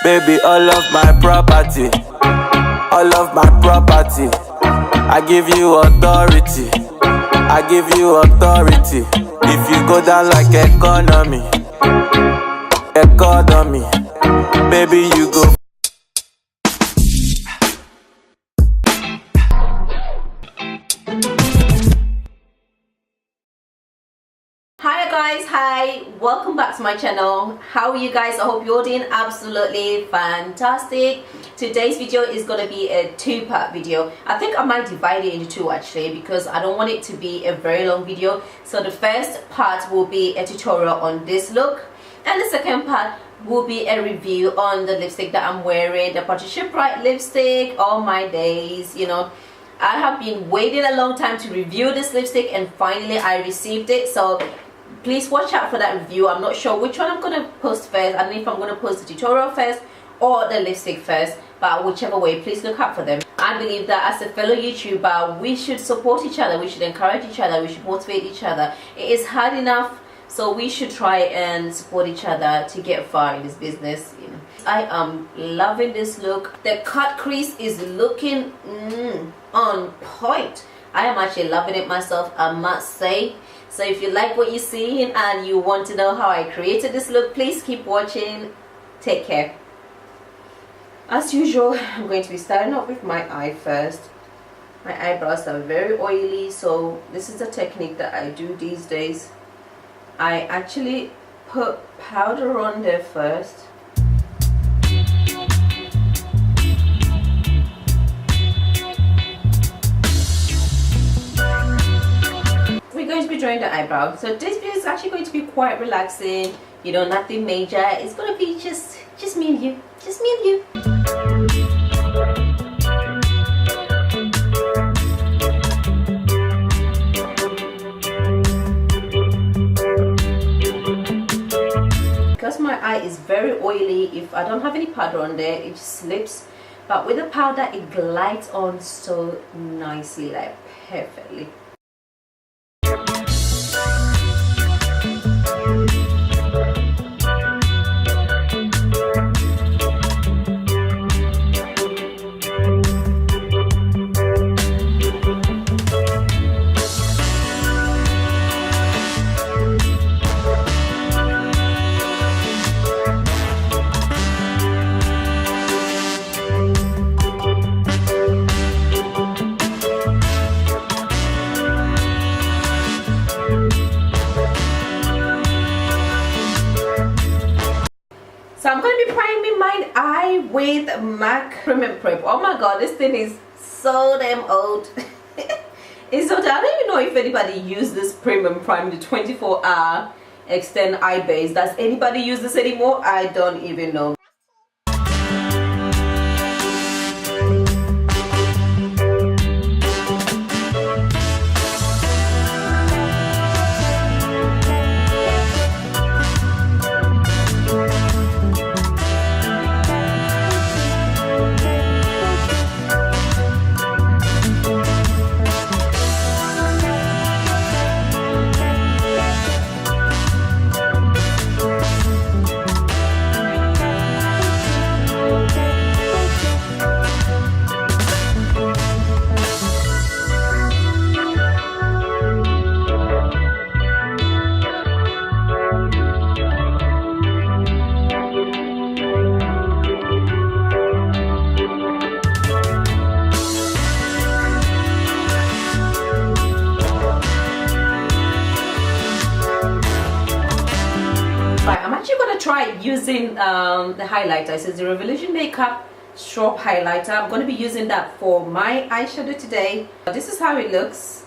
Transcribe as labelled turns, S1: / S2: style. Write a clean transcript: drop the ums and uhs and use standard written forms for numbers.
S1: Baby, all of my property, all of my property. I give you authority, I give you authority. If you go down like economy, baby, you go.
S2: Hi guys, hi, welcome back to my channel. How are you guys? I hope you're doing absolutely fantastic. Today's video is going to be a two-part video. I think I might divide it into two actually, because I don't want it to be a very long video. So the first part will be a tutorial on this look, and the second part will be a review on the lipstick that I'm wearing, the Patricia Bright lipstick. All my days, you know, I have been waiting a long time to review this lipstick, and finally I received it. So please watch out for that review. I'm not sure which one I'm going to post first. I don't know if I'm going to post the tutorial first or the lipstick first, but whichever way, please look out for them. I believe that as a fellow YouTuber, we should support each other, we should encourage each other, we should motivate each other. It is hard enough, so we should try and support each other to get far in this business, you know. I am loving this look. The cut crease is looking on point. I am actually loving it myself, I must say. So if you like what you're seeing and you want to know how I created this look, please keep watching. Take care. As usual, I'm going to be starting off with my eye first. My eyebrows are very oily, so this is a technique that I do these days. I actually put powder on there first. Going to be drawing the eyebrow. So this video is actually going to be quite relaxing, you know, nothing major. It's going to be just me and you, just me and you. Because my eye is very oily, if I don't have any powder on there, it just slips, but with the powder it glides on so nicely, like perfectly. So I'm going to be priming my eye with MAC Prim and Prep. Oh my god, this thing is so damn old. It's so old. I don't even know if anybody used this Prim and Prime, the 24-hour extend eye base. Does anybody use this anymore? I don't even know. I'm actually going to try using the highlighter. It says the Revolution Makeup Strobe Highlighter. I'm going to be using that for my eyeshadow today. This is how it looks.